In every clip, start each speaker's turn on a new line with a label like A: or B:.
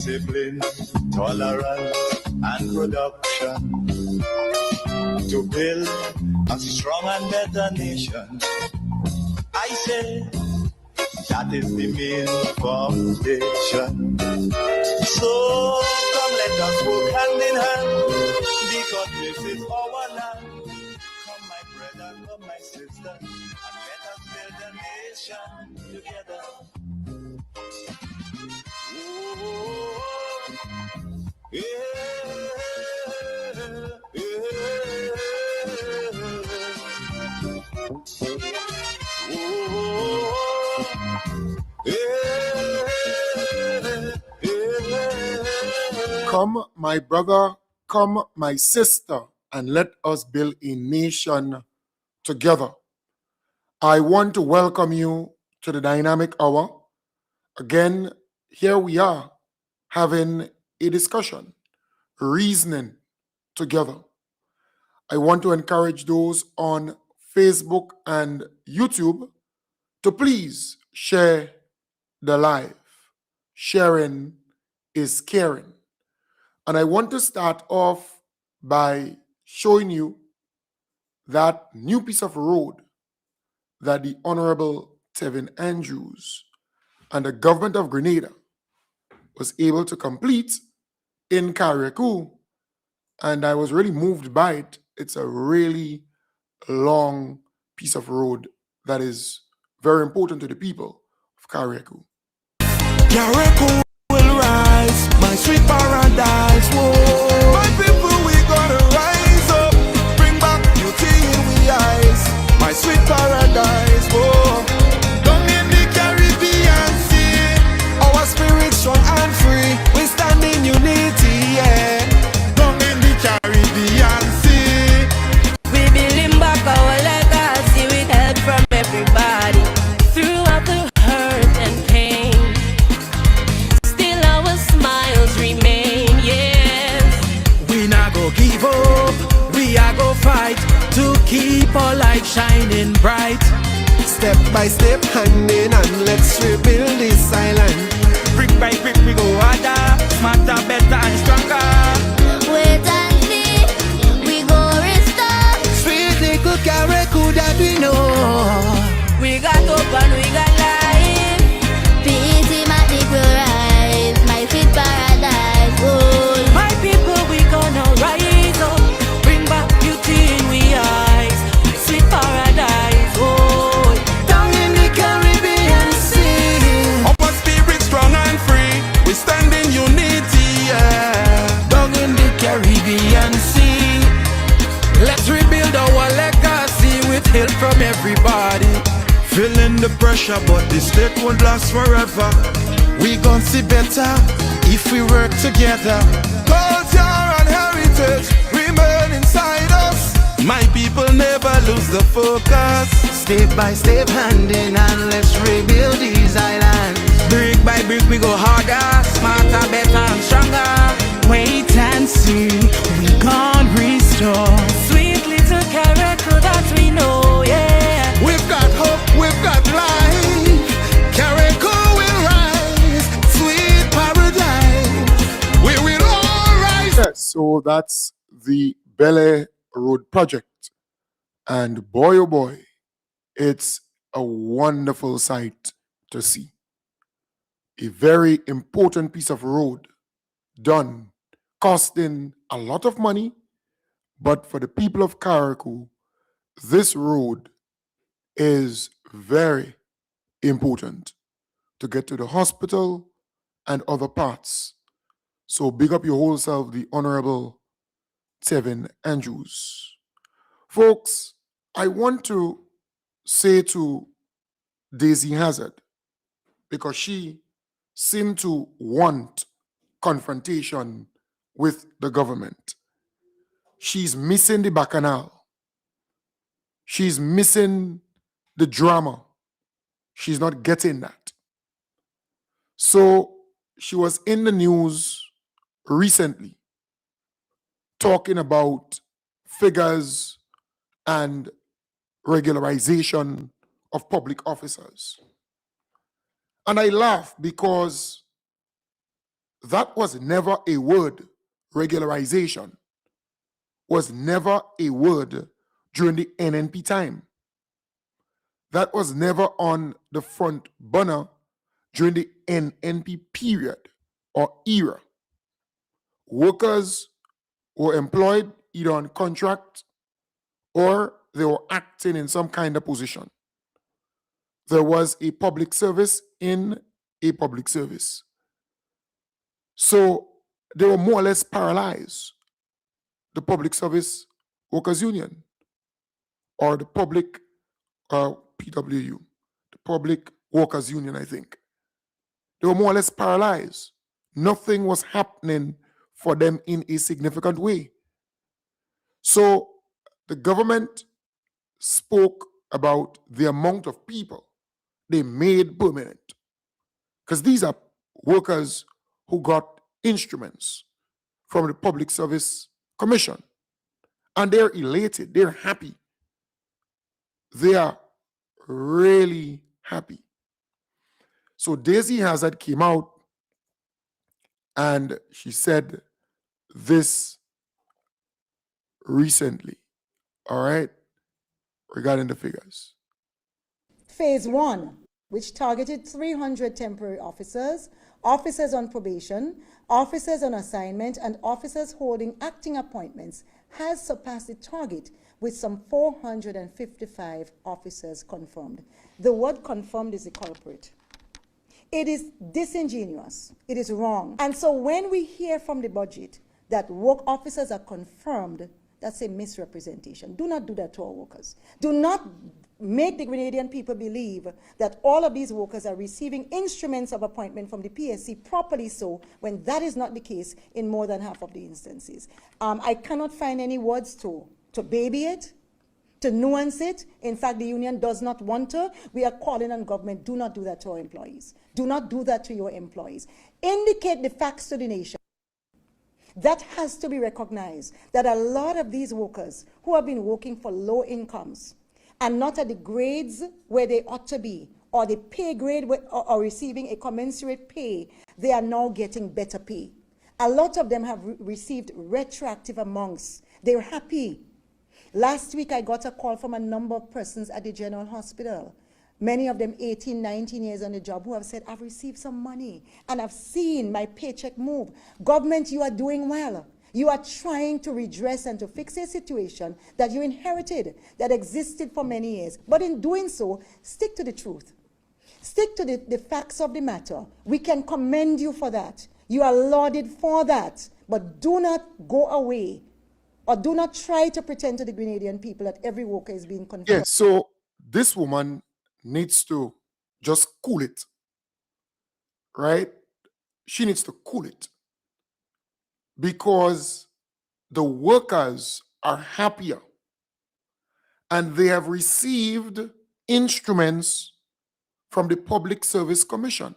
A: discipline, tolerance, and production to build a strong and better nation. I say that is the main foundation. So come let us work hand in hand, because this is our land. Come my brother, come my sister, and let us build a nation together. Oh, yeah,
B: Come, my brother, come, my sister, and let us build a nation together. I want to welcome you to the Dynamic Hour. Again, here we are having a discussion, reasoning together. I want to encourage those on Facebook and YouTube to please share the live. Sharing is caring. And I want to start off by showing you that new piece of road that the Honorable Tevin Andrews and the government of Grenada was able to complete in Carriacou. And I was really moved by it. It's a really long piece of road that is very important to the people of Carriacou.
C: Carriacou will rise, my sweet paradise. Whoa. My people, we gonna rise up, bring back beauty in the eyes. My sweet paradise. Whoa. Down in the Caribbean Sea, our spirit strong and free. We stand in unity, yeah. Down in the Caribbean Sea,
D: we building back our legacy with help from everybody. Throughout the hurt and pain, still our smiles remain, yes.
C: we not go give up, we are go fight to keep our light shining bright. Step by step, hand in hand, let's rebuild this island. Brick by brick, we go harder, smarter, better and stronger.
D: Wait and see, we go restore.
C: Sweet little Carriacou that we know.
D: We got hope and we got life. Peace, magic will rise, my sweet paradise. Oh, my people, we gonna rise up, bring back beauty in we eyes, my sweet paradise. Oh,
C: Down in the Caribbean Sea, our spirit strong and free. We stand in unity, yeah. Down in the Caribbean Sea, let's rebuild our legacy with help from everybody. Feeling the pressure, but this state won't last forever. We gon' see better if we work together. Culture and heritage remain inside us. My people never lose the focus. Step by step, hand in hand, let's rebuild these islands. Brick by brick, we go harder, smarter, better and stronger.
D: wait and see, we gon' restore. Sweet little Carriacou that we know, yeah.
C: We've got hope, we've got life. Carriacou will rise, sweet paradise. We will all rise.
B: Yes, so that's the Belle Road project. And boy, oh boy, it's a wonderful sight to see. A very important piece of road done, costing a lot of money, but for the people of Carriacou, this road is very important to get to the hospital and other parts. So big up your whole self, the Honorable Tevin Andrews. Folks, I want to say to Daisy Hazard, because she seemed to want confrontation with the government. She's missing the bacchanal. She's missing the drama. She's not getting that. So she was in the news recently talking about figures and regularization of public officers. And I laugh because That was never a word. Regularization was never a word during the NNP time. That was never on the front burner during the NNP period or era. Workers were employed either on contract or they were acting in some kind of position. There was a public service in a public service. So they were more or less paralyzed. The Public Service Workers Union or the public PWU, the Public Workers Union, I think. They were more or less paralyzed. Nothing was happening for them in a significant way. So the government spoke about the amount of people they made permanent. Because these are workers who got instruments from the Public Service Commission. And they're elated, they're happy. They are really happy. So Daisy Hazard came out and she said this recently, all right, regarding the figures.
E: Phase 1, which targeted 300 temporary officers, officers on probation, officers on assignment, and officers holding acting appointments, has surpassed the target with some 455 officers confirmed. The word confirmed is the culprit. It is disingenuous. It is wrong. And so when we hear from the budget that work officers are confirmed, that's a misrepresentation. Do not do that to our workers. Do not make the Grenadian people believe that all of these workers are receiving instruments of appointment from the PSC properly so, when that is not the case in more than half of the instances. I cannot find any words to baby it, to nuance it. In fact, the union does not want to. We are calling on government, do not do that to our employees. Do not do that to your employees. Indicate the facts to the nation. That has to be recognized, that a lot of these workers who have been working for low incomes and not at the grades where they ought to be, or the pay grade or receiving a commensurate pay, they are now getting better pay. A lot of them have received retroactive amounts. They're happy. Last week, I got a call from a number of persons at the General Hospital, many of them 18, 19 years on the job, who have said, I've received some money and I've seen my paycheck move. Government, you are doing well. You are trying to redress and to fix a situation that you inherited, that existed for many years. But in doing so, stick to the truth. Stick to the facts of the matter. We can commend you for that. You are lauded for that. But do not go away, or do not try to pretend to the Grenadian people that every worker is being confirmed.
B: Yes, so this woman needs to just cool it, right? She needs to cool it because the workers are happier and they have received instruments from the Public Service Commission.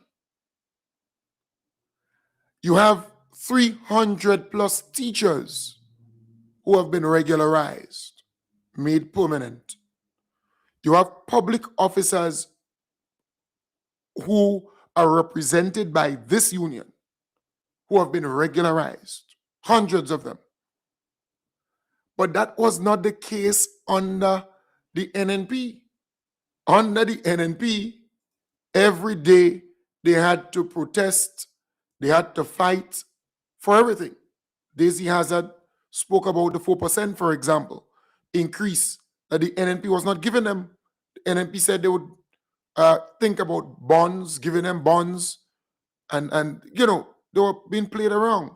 B: You have 300 plus teachers who have been regularized, made permanent. You have public officers who are represented by this union who have been regularized, hundreds of them. But that was not the case under the NNP. Under the NNP, every day they had to protest, they had to fight for everything. Daisy Hazard spoke about the 4%, for example, increase that the NNP was not giving them. The NNP said they would think about bonds, giving them bonds, and you know, they were being played around.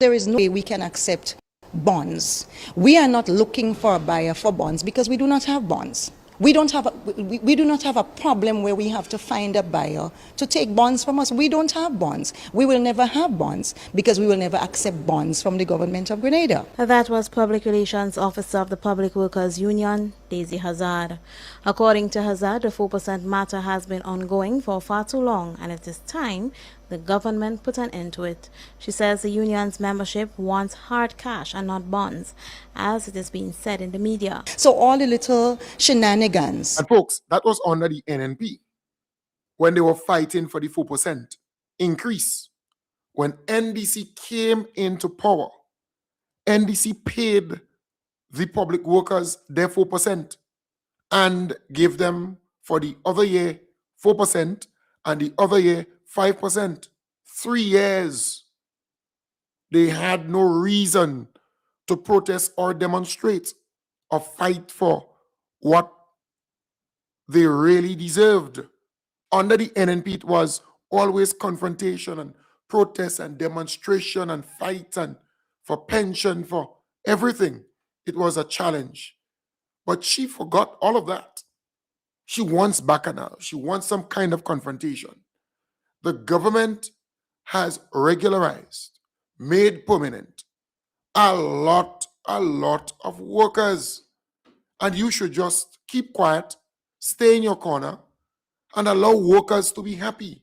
E: There is no way we can accept bonds. We are not looking for a buyer for bonds because we do not have bonds. We do not have a problem where we have to find a buyer to take bonds from us. We don't have bonds. We will never have bonds because we will never accept bonds from the government of Grenada.
D: That was Public Relations Officer of the Public Workers Union, Daisy Hazard. According to Hazard, the 4% matter has been ongoing for far too long, and it is time the government put an end to it. She says the union's membership wants hard cash and not bonds, as it is being said in the media.
E: So all the little shenanigans.
B: And folks, that was under the NNP when they were fighting for the 4% increase. when NDC came into power, NDC paid the public workers their 4% and gave them for the other year 4% and the other year 5%. 3 years. They had no reason to protest or demonstrate or fight for what they really deserved. Under the NNP, it was always confrontation and protest and demonstration and fight and for pension, for everything. It was a challenge. But she forgot all of that. She wants bacchanal. She wants some kind of confrontation. The government has regularized, made permanent a lot of workers. And you should just keep quiet, stay in your corner, and allow workers to be happy.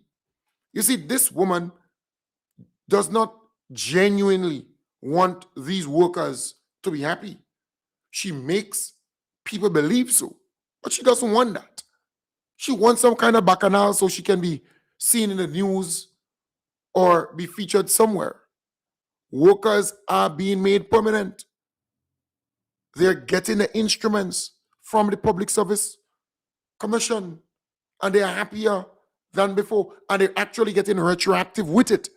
B: You see, this woman does not genuinely want these workers to be happy. She makes people believe so, but she doesn't want that. She wants some kind of bacchanal so she can be seen in the news or be featured somewhere. Workers are being made permanent. They're getting the instruments from the Public Service Commission, and they are happier than before, and they're actually getting retroactive with it.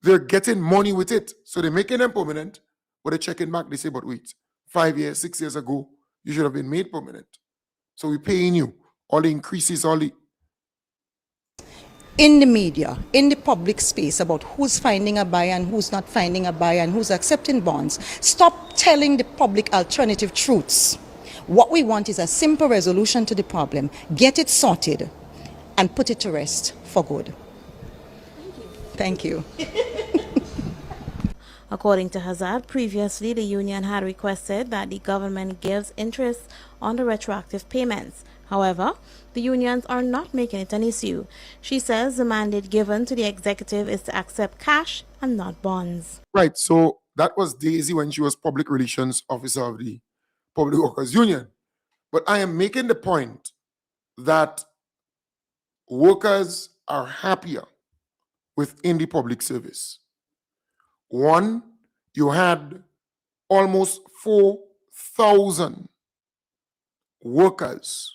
B: They're getting money with it. So they're making them permanent, but they're checking back. They say, but wait, 5 years, 6 years ago, you should have been made permanent. So we're paying you all the increases, all the...
E: In the media, in the public space, about who's finding a buyer and who's not finding a buyer and who's accepting bonds, stop telling the public alternative truths. What we want is a simple resolution to the problem. Get it sorted and put it to rest for good. Thank you.
D: According to Hazard, previously the union had requested that the government gives interest on the retroactive payments. However, the unions are not making it an issue. She says the mandate given to the executive is to accept cash and not bonds.
B: Right, so that was Daisy when she was public relations officer of the Public Workers Union. But I am making the point that workers are happier within the public service. One, you had almost 4,000 workers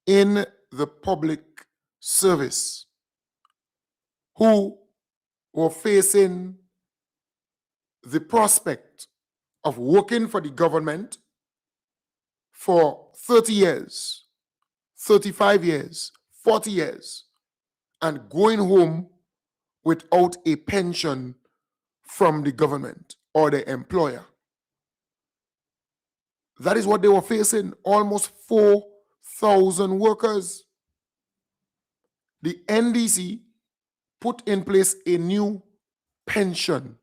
B: in the public service who were facing the prospect of working for the government for 30 years, 35 years, 40 years, and going home without a pension from the government or the employer. That is what they were facing, almost 4,000 workers. The NDC put in place a new pension.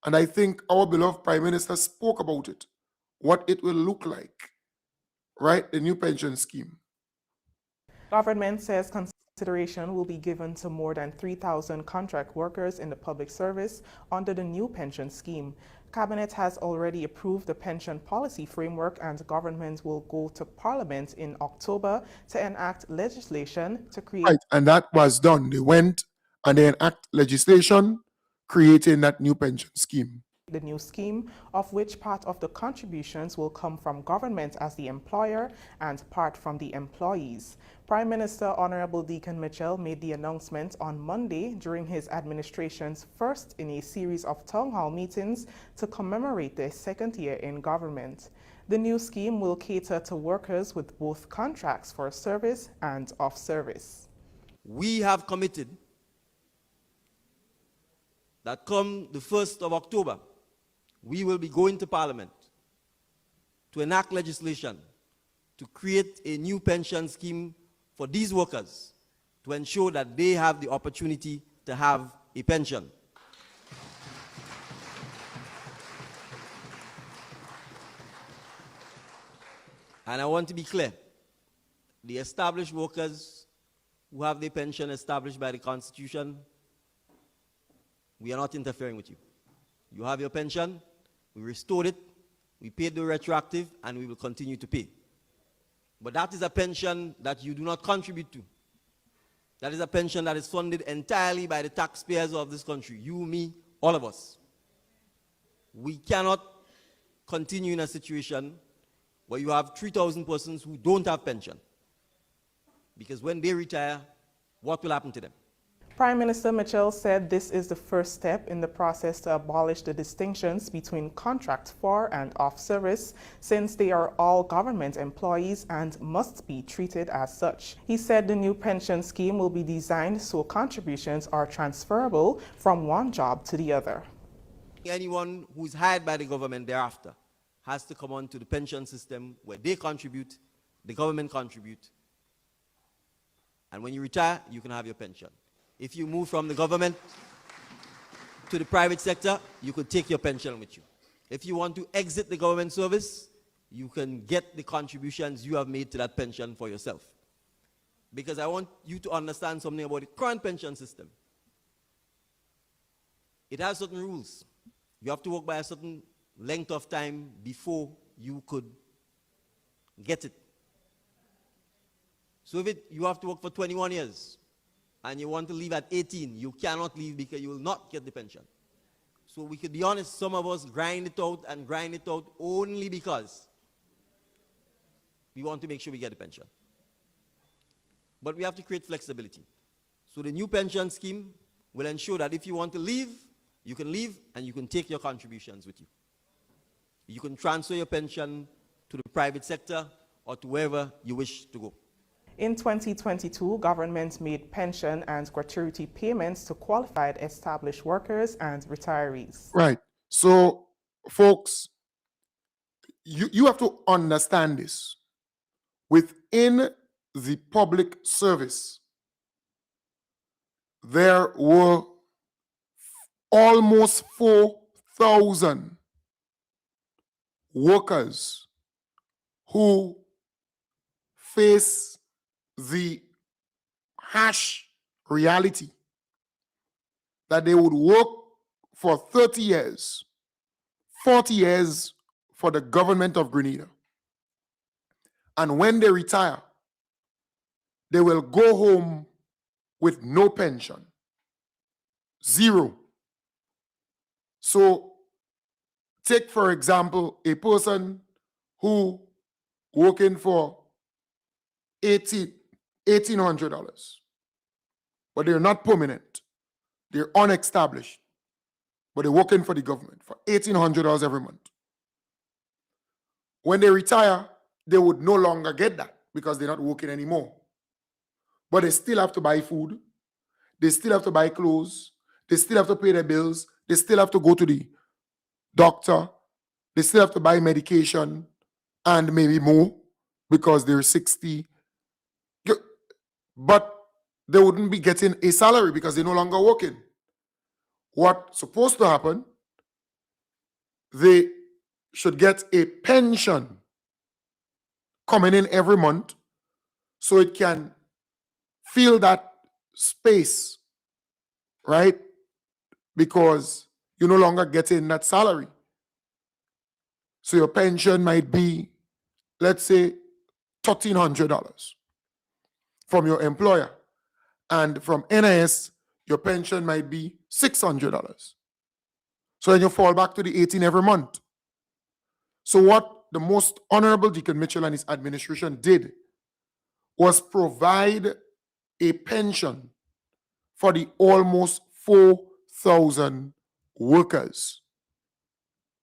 B: And I think our beloved Prime Minister spoke about it, what it will look like, right? The new pension scheme.
F: Government says consideration will be given to more than 3,000 contract workers in the public service under the new pension scheme. Cabinet has already approved the pension policy framework, and government will go to Parliament in October to enact legislation to create...
B: Right, and that was done. They went and they enact legislation creating that new pension scheme.
F: The new scheme, of which part of the contributions will come from government as the employer and part from the employees. Prime Minister Honorable Deacon Mitchell made the announcement on Monday during his administration's first in a series of town hall meetings to commemorate their second year in government. The new scheme will cater to workers with both contracts for service and off service.
G: We have committed that come the 1st of October, we will be going to Parliament to enact legislation to create a new pension scheme for these workers to ensure that they have the opportunity to have a pension. And I want to be clear, the established workers who have their pension established by the Constitution, we are not interfering with you. You have your pension, we restored it, we paid the retroactive, and we will continue to pay. But that is a pension that you do not contribute to. That is a pension that is funded entirely by the taxpayers of this country. You, me, all of us. We cannot continue in a situation where you have 3,000 persons who don't have pension. Because when they retire, what will happen to them?
F: Prime Minister Mitchell said this is the first step in the process to abolish the distinctions between contract for and off service, since they are all government employees and must be treated as such. He said the new pension scheme will be designed so contributions are transferable from one job to the other.
G: Anyone who's hired by the government thereafter has to come on to the pension system where they contribute, the government contribute, and when you retire, you can have your pension. If you move from the government to the private sector, you could take your pension with you. If you want to exit the government service, you can get the contributions you have made to that pension for yourself. Because I want you to understand something about the current pension system. It has certain rules. You have to work by a certain length of time before you could get it. So if you have to work for 21 years, and you want to leave at 18, you cannot leave because you will not get the pension. So we could be honest, some of us grind it out only because we want to make sure we get the pension. But we have to create flexibility. So the new pension scheme will ensure that if you want to leave, you can leave and you can take your contributions with you. You can transfer your pension to the private sector or to wherever you wish to go.
F: In 2022, government made pension and gratuity payments to qualified established workers and retirees.
B: Right. So, folks, you have to understand this. Within the public service, there were almost 4,000 workers who face the harsh reality that they would work for 30 years, 40 years for the government of Grenada. And when they retire, they will go home with no pension. Zero. So take, for example, a person who working for $1,800, but they're not permanent. They're unestablished, but they're working for the government for $1,800 every month. When they retire, they would no longer get that because they're not working anymore. But they still have to buy food. They still have to buy clothes. They still have to pay their bills. They still have to go to the doctor. They still have to buy medication and maybe more because they're 60. But they wouldn't be getting a salary because they're no longer working. What's supposed to happen, they should get a pension coming in every month so it can fill that space, right? Because you're no longer getting that salary. So your pension might be, let's say, $1,300 from your employer. And from NIS, your pension might be $600. So then you fall back to the 18 every month. So what the most Honorable Deacon Mitchell and his administration did was provide a pension for the almost 4,000 workers.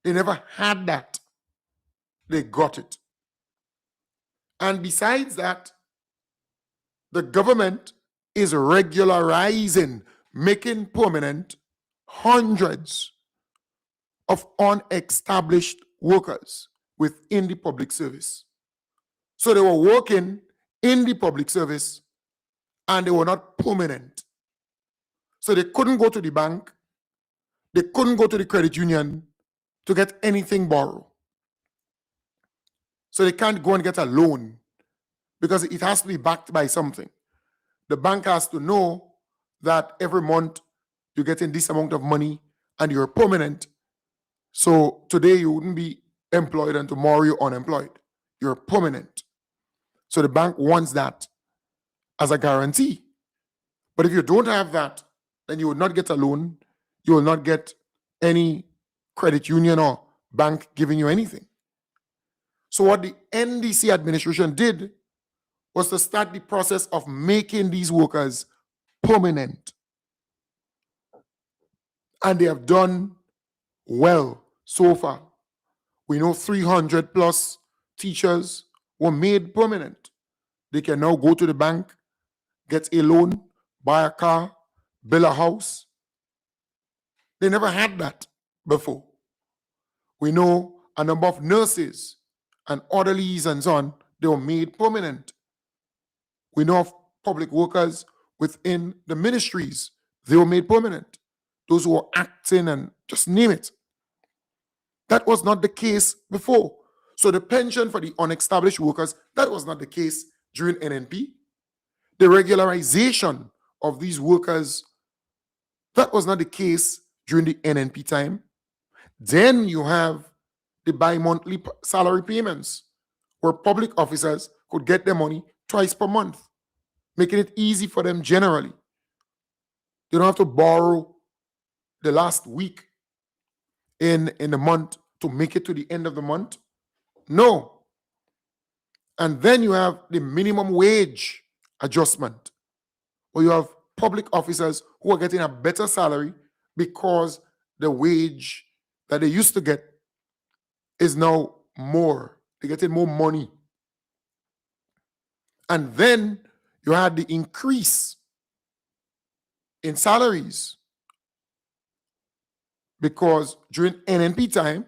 B: They never had that. They got it. And besides that, the government is regularizing, making permanent hundreds of unestablished workers within the public service. So they were working in the public service and they were not permanent. So they couldn't go to the bank, they couldn't go to the credit union to get anything borrowed. So they can't go and get a loan because it has to be backed by something. The bank has to know that every month you're getting this amount of money and you're permanent. So today you wouldn't be employed and tomorrow you're unemployed. You're permanent. So the bank wants that as a guarantee. But if you don't have that, then you will not get a loan. You will not get any credit union or bank giving you anything. So what the NDC administration did was to start the process of making these workers permanent. And they have done well so far. We know 300 plus teachers were made permanent. They can now go to the bank, get a loan, buy a car, build a house. They never had that before. We know a number of nurses and orderlies and so on, they were made permanent. We know of public workers within the ministries, they were made permanent. Those who were acting and just name it. That was not the case before. So the pension for the unestablished workers, that was not the case during NNP. The regularization of these workers, that was not the case during the NNP time. Then you have the bi-monthly salary payments, where public officers could get their money twice per month, making it easy for them generally. They don't have to borrow the last week in the month to make it to the end of the month. No. And then you have the minimum wage adjustment, where you have public officers who are getting a better salary because the wage that they used to get is now more. They're getting more money. And then you had the increase in salaries, because during NNP time,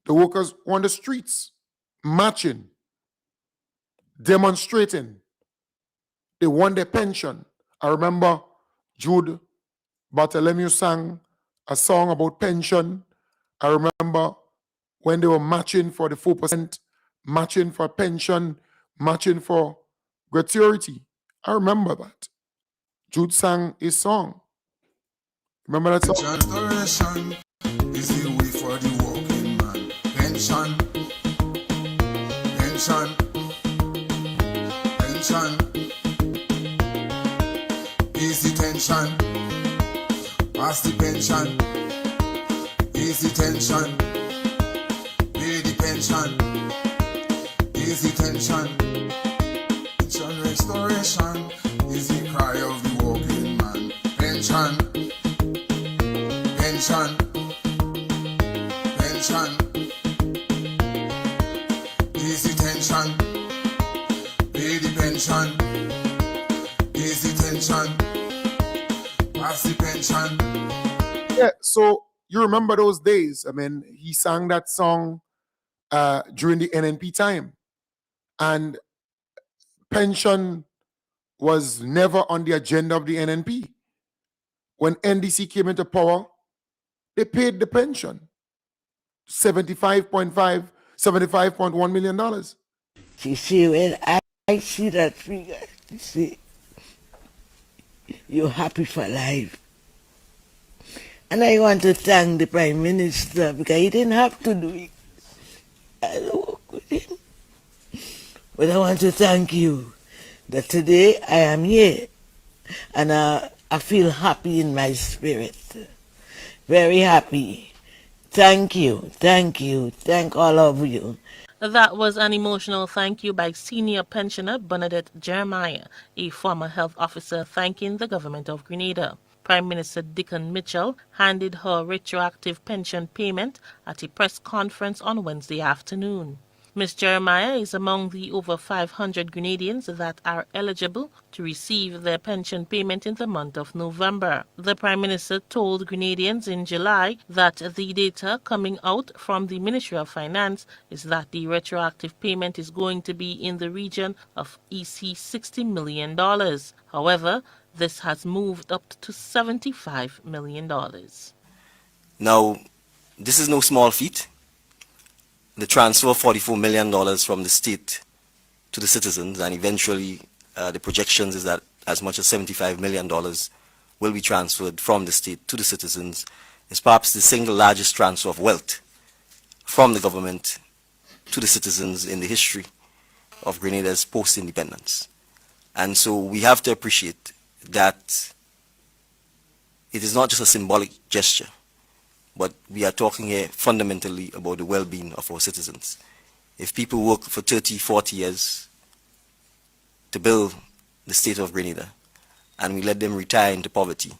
B: the workers were on the streets, marching, demonstrating. They won their pension. I remember Jude Bartholomew sang a song about pension. I remember when they were marching for the 4%, marching for pension, marching for gratuity. I remember that. Jude sang his song. Remember that song?
C: Restoration is the way for the working man. Pension, pension, pension. Easy tension, pass the pension. Easy tension, pay the pension. Easy tension. Pension restoration is the cry of the working man. Pension. Pension, pension, easy tension, pay the pension, easy tension, pass the pension.
B: Yeah, so you remember those days. I mean, he sang that song during the NNP time. And pension was never on the agenda of the NNP. When NDC came into power, they paid the pension, $75.1 million.
H: You see, when I see that figure, you see, you're happy for life. And I want to thank the Prime Minister, because he didn't have to do it. I work with him. But I want to thank you that today I am here, and I feel happy in my spirit. Very happy. Thank you, thank all of you.
I: That was an emotional thank you by senior pensioner Bernadette Jeremiah, a former health officer, thanking the government of Grenada. Prime Minister Dickon Mitchell handed her retroactive pension payment at a press conference on Wednesday afternoon. Ms. Jeremiah is among the over 500 Grenadians that are eligible to receive their pension payment in the month of November. The Prime Minister told Grenadians in July that the data coming out from the Ministry of Finance is that the retroactive payment is going to be in the region of EC $60 million. However, this has moved up to $75 million.
J: Now, this is no small feat. The transfer of $44 million from the state to the citizens, and eventually the projections is that as much as $75 million will be transferred from the state to the citizens, is perhaps the single largest transfer of wealth from the government to the citizens in the history of Grenada's post-independence. And so we have to appreciate that it is not just a symbolic gesture, but we are talking here fundamentally about the well-being of our citizens. If people work for 30, 40 years to build the state of Grenada, and we let them retire into poverty,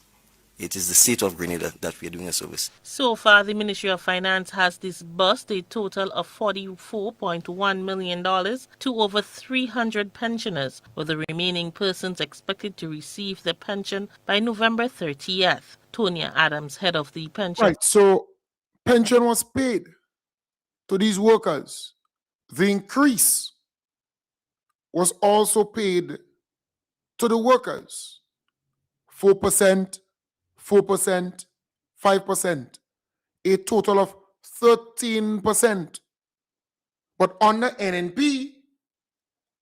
J: it is the state of Grenada that we are doing a service.
I: So far, the Ministry of Finance has disbursed a total of $44.1 million to over 300 pensioners, with the remaining persons expected to receive their pension by November 30th. Tonya Adams, head of the pension.
B: Right, so pension was paid to these workers. The increase was also paid to the workers. 4%, 4%, 5%, a total of 13%. But under NNP,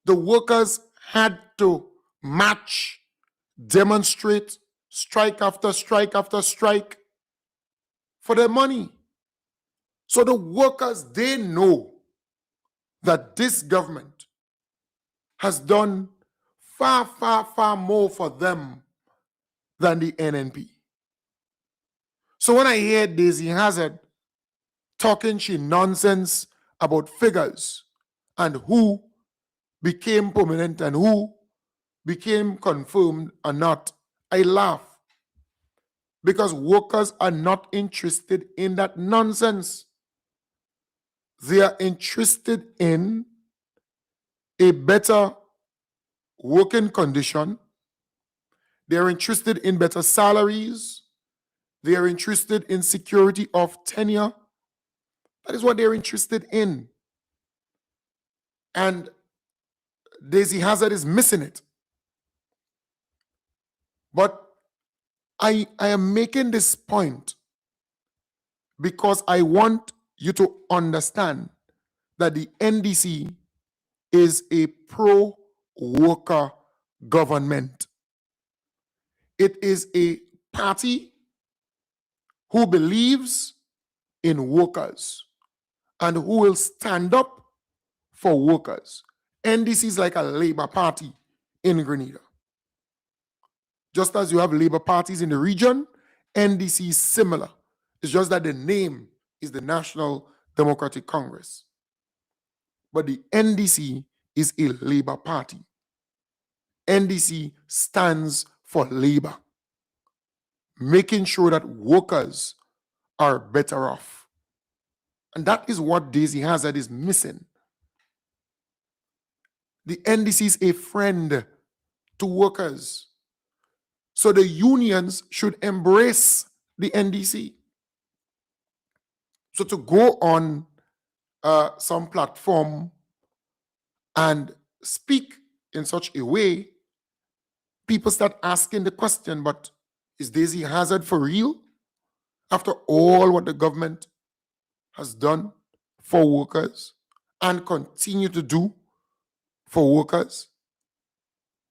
B: the workers had to match, demonstrate, strike after strike after strike for their money. So the workers, they know that this government has done far, far, far more for them than the NNP. So when I hear Daisy Hazard talking she nonsense about figures and who became permanent and who became confirmed or not, I laugh, because workers are not interested in that nonsense. They are interested in a better working condition. They are interested in better salaries. They are interested in security of tenure. That is what they're interested in. And Daisy Hazard is missing it. But I am making this point because I want you to understand that the NDC is a pro-worker government. It is a party who believes in workers and who will stand up for workers. NDC is like a Labour party in Grenada. Just as you have Labour parties in the region, NDC is similar. It's just that the name is the National Democratic Congress. But the NDC is a Labour party. NDC stands for Labour, making sure that workers are better off. And that is what Daisy Hazard is missing. The NDC is a friend to workers. So the unions should embrace the NDC. So to go on some platform and speak in such a way, people start asking the question, but is Daisy Hazard for real? After all what the government has done for workers and continue to do for workers?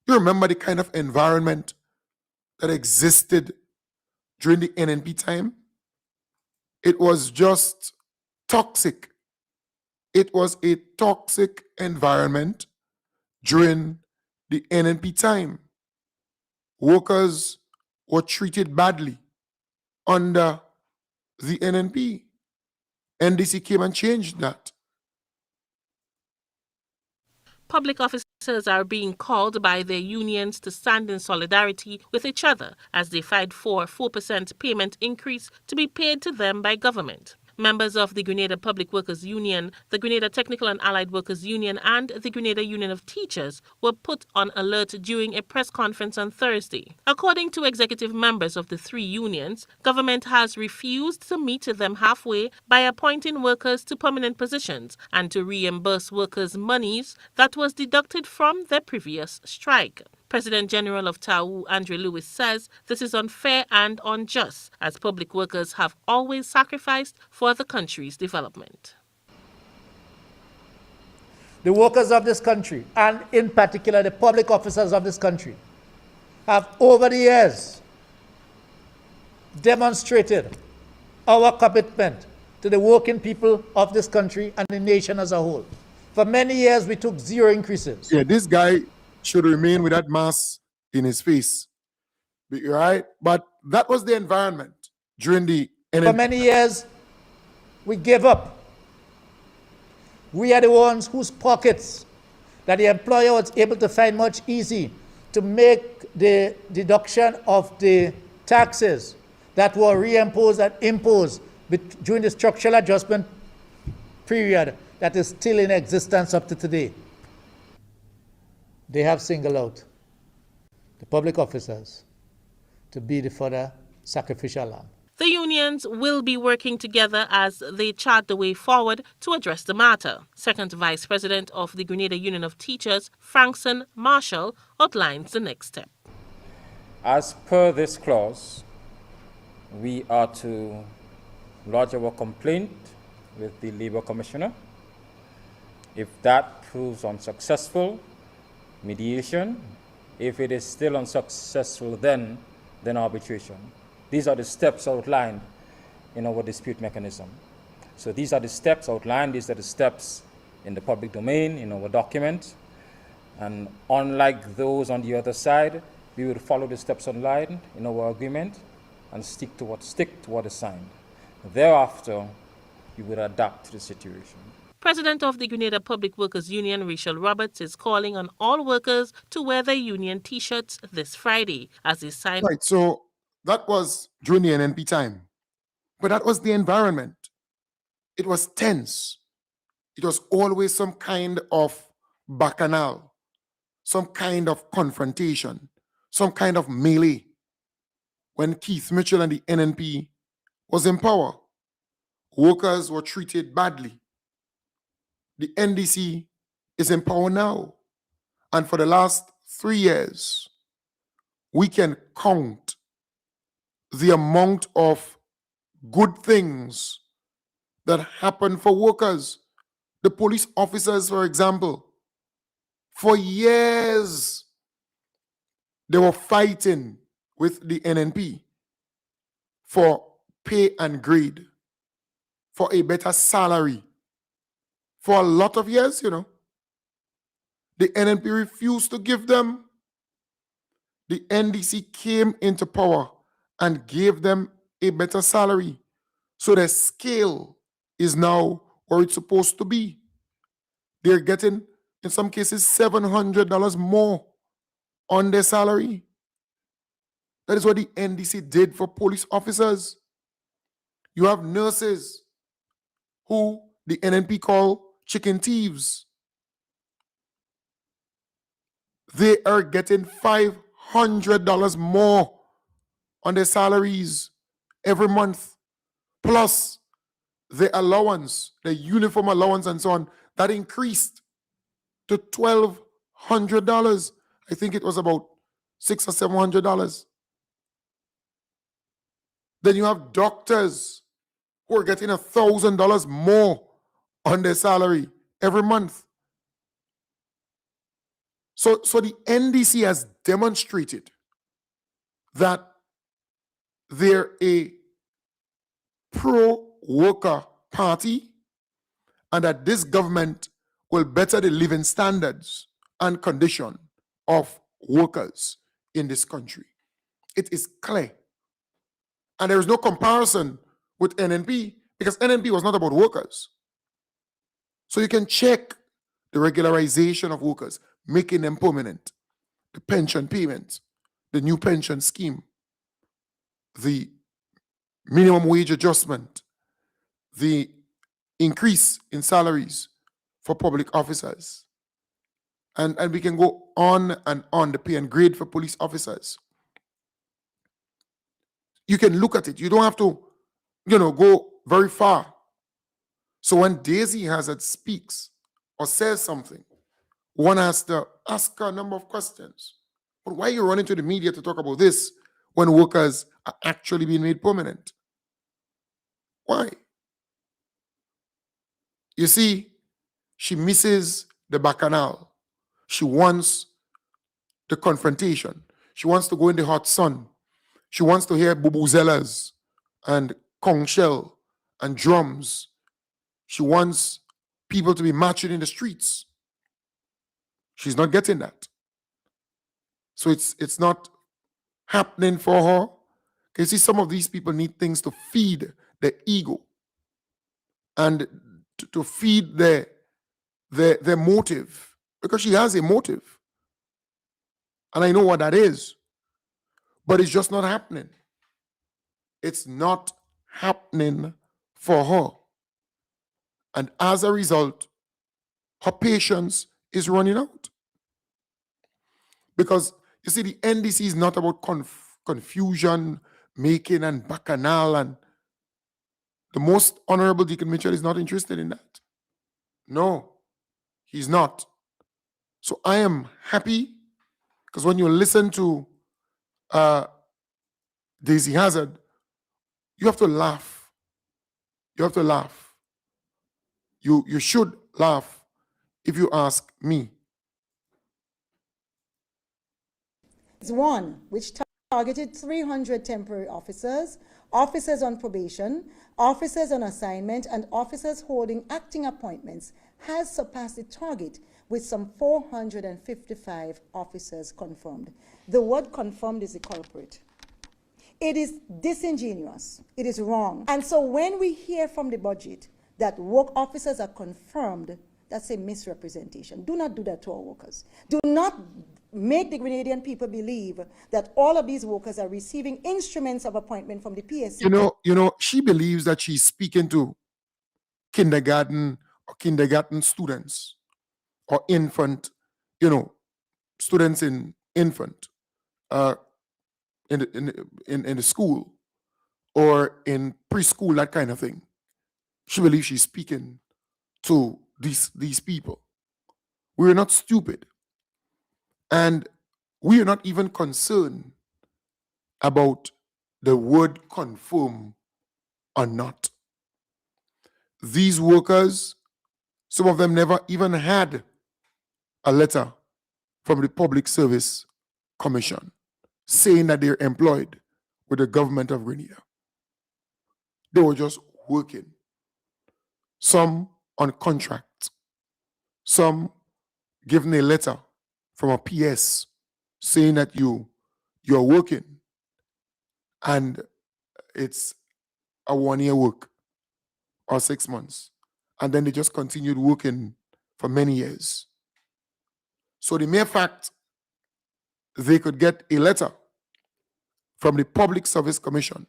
B: You remember the kind of environment that existed during the NNP time? It was just toxic. It was a toxic environment during the NNP time. Workers were treated badly under the NNP. NDC came and changed that.
I: Public officers are being called by their unions to stand in solidarity with each other as they fight for 4% payment increase to be paid to them by government. Members of the Grenada Public Workers Union, the Grenada Technical and Allied Workers Union, and the Grenada Union of Teachers were put on alert during a press conference on Thursday. According to executive members of the three unions, government has refused to meet them halfway by appointing workers to permanent positions and to reimburse workers monies that was deducted from their previous strike. President General of TAU, Andre Lewis, says this is unfair and unjust, as public workers have always sacrificed for the country's development.
K: The workers of this country, and in particular the public officers of this country, have over the years demonstrated our commitment to the working people of this country and the nation as a whole. For many years, we took zero increases.
B: Yeah, this guy should remain with that mask in his face, right? But that was the environment during the
K: For
B: NNP.
K: many years, we gave up. We are the ones whose pockets that the employer was able to find much easy to make the deduction of the taxes that were reimposed and imposed during the structural adjustment period that is still in existence up to today. They have singled out the public officers to be the further sacrificial lamb.
I: The unions will be working together as they chart the way forward to address the matter. Second Vice President of the Grenada Union of Teachers, Frankson Marshall, outlines the next step.
L: As per this clause, we are to lodge our complaint with the Labour Commissioner. If that proves unsuccessful, mediation. If it is still unsuccessful, then arbitration. These are the steps outlined in our dispute mechanism. So these are the steps outlined, these are the steps in the public domain, in our document. And unlike those on the other side, we will follow the steps outlined in our agreement and stick to what is signed. Thereafter, we will adapt to the situation.
I: President of the Grenada Public Workers Union, Rachel Roberts, is calling on all workers to wear their union T-shirts this Friday as they sign.
B: Right, so that was during the NNP time. But that was the environment. It was tense. It was always some kind of bacchanal, some kind of confrontation, some kind of melee when Keith Mitchell and the NNP was in power. Workers were treated badly. The NDC is in power now. And for the last 3 years, we can count the amount of good things that happen for workers. The police officers, for example, for years, they were fighting with the NNP for pay and grade, for a better salary. For a lot of years, the NNP refused to give them. The NDC came into power and gave them a better salary. So their scale is now where it's supposed to be. They're getting, in some cases, $700 more on their salary. That is what the NDC did for police officers. You have nurses who the NNP call chicken thieves. They are getting $500 more on their salaries every month, plus the allowance, the uniform allowance and so on, that increased to $1,200. I think it was about $600 or $700. Then you have doctors who are getting $1,000 more on their salary every month. So the NDC has demonstrated that they're a pro-worker party and that this government will better the living standards and condition of workers in this country. It is clear. And there is no comparison with NNP because NNP was not about workers. So you can check the regularization of workers, making them permanent, the pension payments, the new pension scheme, the minimum wage adjustment, the increase in salaries for public officers. And we can go on and on, the pay and grade for police officers. You can look at it. You don't have to, go very far. So when Daisy Hazard speaks or says something, one has to ask her a number of questions. But why are you running to the media to talk about this when workers are actually being made permanent? Why? You see, she misses the bacchanal. She wants the confrontation. She wants to go in the hot sun. She wants to hear bubuzelas and conch shell and drums. She wants people to be marching in the streets. She's not getting that. So it's not happening for her. You see, some of these people need things to feed their ego and to feed their motive, because she has a motive. And I know what that is. But it's just not happening. It's not happening for her. And as a result, her patience is running out. Because, you see, the NDC is not about confusion making and bacchanal, and the most Honorable Deacon Mitchell is not interested in that. No, he's not. So I am happy, because when you listen to Daisy Hazard, you have to laugh. You have to laugh. You should laugh, if you ask me.
E: One, which targeted 300 temporary officers, officers on probation, officers on assignment, and officers holding acting appointments, has surpassed the target with some 455 officers confirmed. The word confirmed is the culprit. It is disingenuous. It is wrong. And so when we hear from the budget that work officers are confirmed, that's a misrepresentation. Do not do that to our workers. Do not make the Grenadian people believe that all of these workers are receiving instruments of appointment from the PSC.
B: You know, she believes that she's speaking to kindergarten students or infant, students in infant, in the school or in preschool, that kind of thing. She believes she's speaking to these people. We're not stupid. And we are not even concerned about the word confirm or not. These workers, some of them never even had a letter from the Public Service Commission saying that they're employed with the government of Grenada. They were just working. Some on contract, some given a letter from a PS saying that you're working and it's a 1 year work or 6 months. And then they just continued working for many years. So the mere fact they could get a letter from the Public Service Commission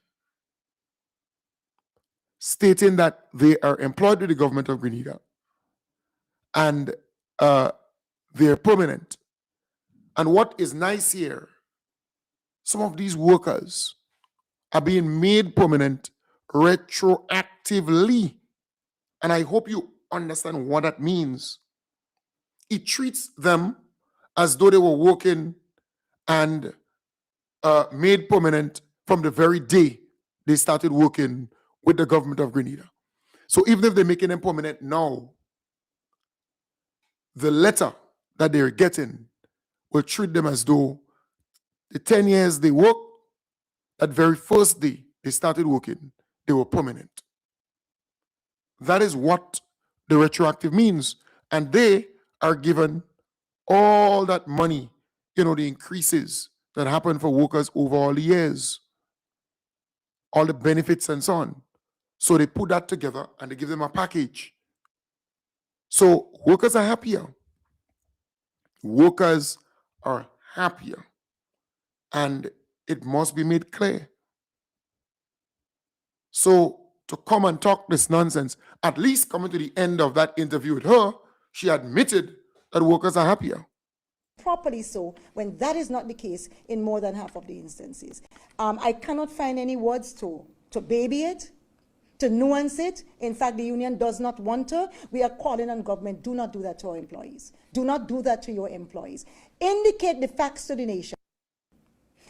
B: stating that they are employed with the government of Grenada and they're permanent. And what is nice here, some of these workers are being made permanent retroactively. And I hope you understand what that means. It treats them as though they were working and made permanent from the very day they started working with the government of Grenada. So even if they're making them permanent now, the letter that they're getting will treat them as though the 10 years they worked, that very first day they started working, they were permanent. That is what the retroactive means. And they are given all that money, the increases that happen for workers over all the years, all the benefits and so on. So they put that together and they give them a package. So workers are happier. Workers are happier. And it must be made clear. So to come and talk this nonsense, at least coming to the end of that interview with her, she admitted that workers are happier.
E: Properly so, when that is not the case in more than half of the instances. I cannot find any words to baby it, to nuance it. In fact, the union does not want to. We are calling on government, do not do that to our employees. Do not do that to your employees. Indicate the facts to the nation.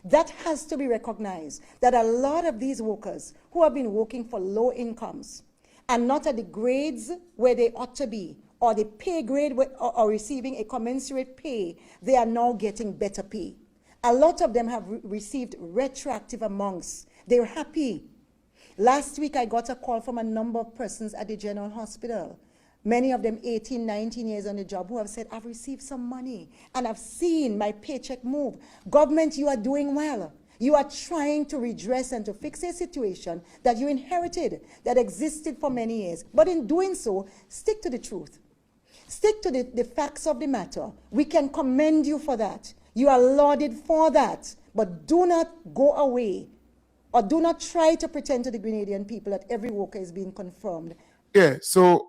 E: That has to be recognized, that a lot of these workers who have been working for low incomes and not at the grades where they ought to be, or the pay grade or receiving a commensurate pay, they are now getting better pay. A lot of them have received retroactive amounts. They're happy. Last week, I got a call from a number of persons at the General Hospital, many of them 18, 19 years on the job, who have said, I've received some money and I've seen my paycheck move. Government, you are doing well. You are trying to redress and to fix a situation that you inherited, that existed for many years. But in doing so, stick to the truth. Stick to the facts of the matter. We can commend you for that. You are lauded for that. But do not go away, or do not try to pretend to the Grenadian people that every worker is being confirmed.
B: Yeah, so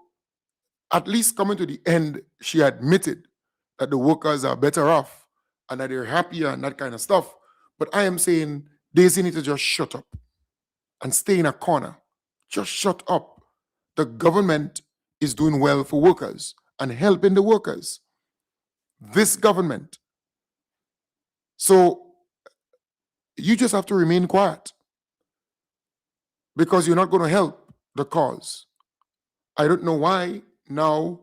B: at least coming to the end, she admitted that the workers are better off and that they're happier and that kind of stuff. But I am saying they need to just shut up and stay in a corner. Just shut up. The government is doing well for workers and helping the workers. This government. So you just have to remain quiet because you're not going to help the cause. I don't know why now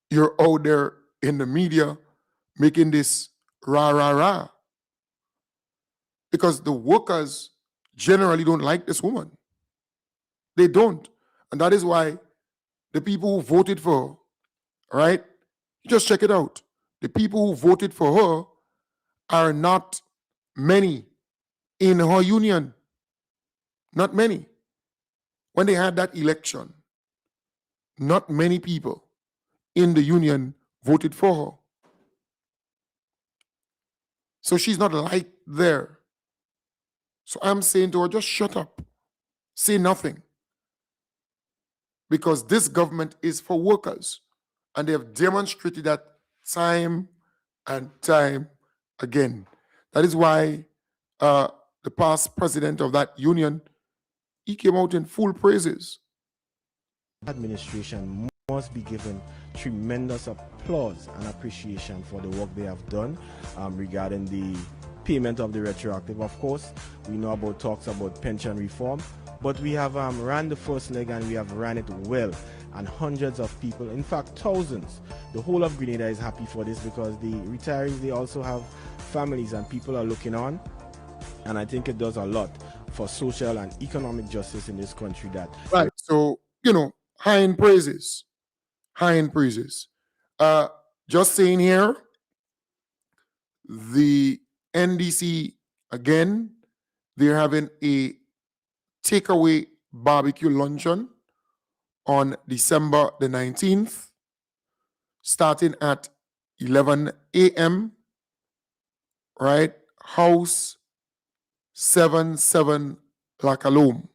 B: you're out there in the media making this rah, rah, rah. Because the workers generally don't like this woman. They don't. And that is why the people who voted for her, right? Just check it out. The people who voted for her are not many in her union. Not many. When they had that election, not many people in the union voted for her. So she's not liked there. So I'm saying to her, just shut up. Say nothing. Because this government is for workers. And they have demonstrated that time and time again. That is why the past president of that union, he came out in full praises.
M: Administration must be given tremendous applause and appreciation for the work they have done regarding the payment of the retroactive. Of course, we know about talks about pension reform, but we have ran the first leg and we have ran it well, and hundreds of people, in fact thousands, the whole of Grenada is happy for this because the retirees, they also have families and people are looking on, and I think it does a lot for social and economic justice in this country. That
B: right. So, high in praises. High in praises. Just saying here, the NDC, again, they're having a takeaway barbecue luncheon on December the 19th, starting at 11 a.m., right? House 77 La Colombe.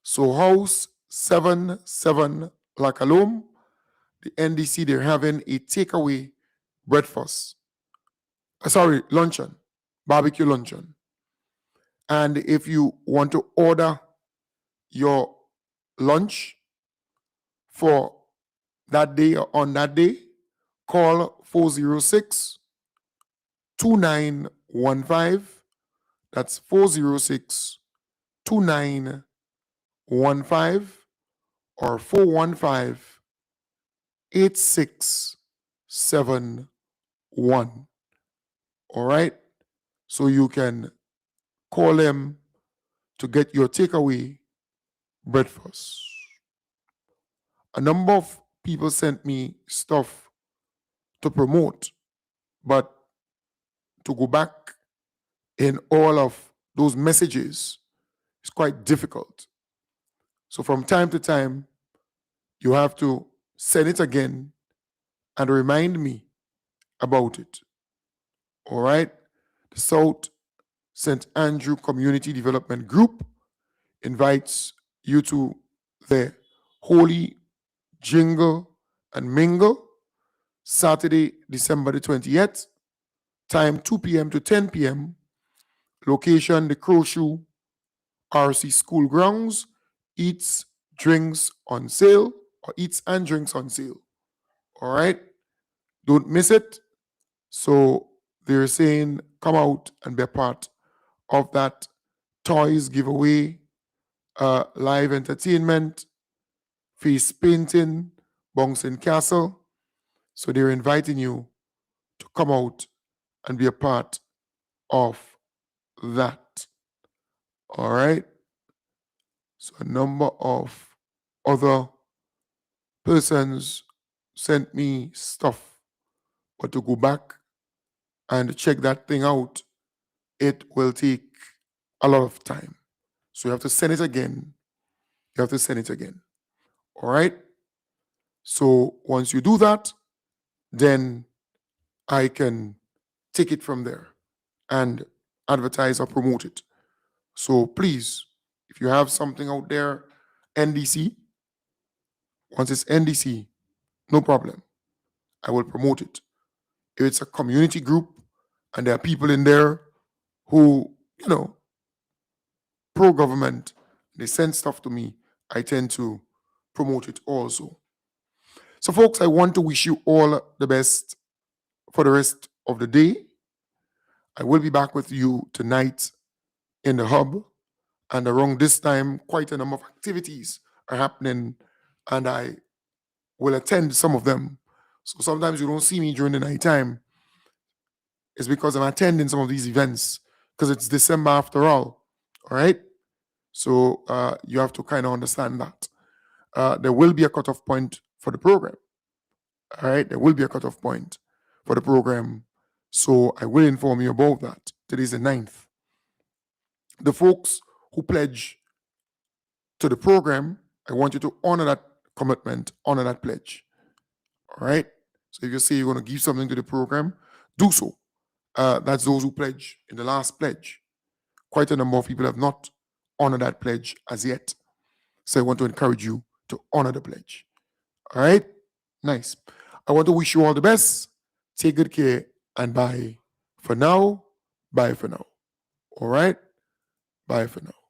B: So House 77 La Colombe, the NDC, they're having a takeaway breakfast. Luncheon, barbecue luncheon. And if you want to order your lunch for that day or on that day, call 406-2915. That's 406-2915 or 415-8671. All right? So you can call them to get your takeaway breakfast. A number of people sent me stuff to promote, but to go back in all of those messages is quite difficult. So from time to time, you have to send it again and remind me about it. All right? The South St. Andrew Community Development Group invites you to the Holy Jingle and Mingle, Saturday, December the 20th, time 2 p.m. to 10 p.m., location the Crowshoe RC School Grounds, eats and drinks on sale. All right? Don't miss it. So they're saying come out and be a part of that toys giveaway, live entertainment, face painting, bouncing castle. So they're inviting you to come out and be a part of that. All right? So a number of other persons sent me stuff, but to go back and check that thing out, it will take a lot of time. So you have to send it again. You have to send it again. All right? So once you do that, then I can take it from there and advertise or promote it. So please, if you have something out there, NDC, once it's NDC, no problem. I will promote it. If it's a community group and there are people in there who, pro-government, they send stuff to me, I tend to promote it also. So folks, I want to wish you all the best for the rest of the day. I will be back with you tonight in the hub, and around this time, quite a number of activities are happening, and I will attend some of them. So sometimes you don't see me during the nighttime. It's because I'm attending some of these events, because it's December after all right? So you have to kind of understand that. There will be a cutoff point for the program, all right? There will be a cutoff point for the program, so I will inform you about that. Today's the 9th. The folks who pledge to the program, I want you to honor that commitment, honor that pledge, all right? So if you say you're going to give something to the program, do so. That's those who pledge in the last pledge. Quite a number of people have not honored that pledge as yet. So I want to encourage you to honor the pledge. All right? Nice. I want to wish you all the best. Take good care and bye for now. Bye for now. All right? Bye for now.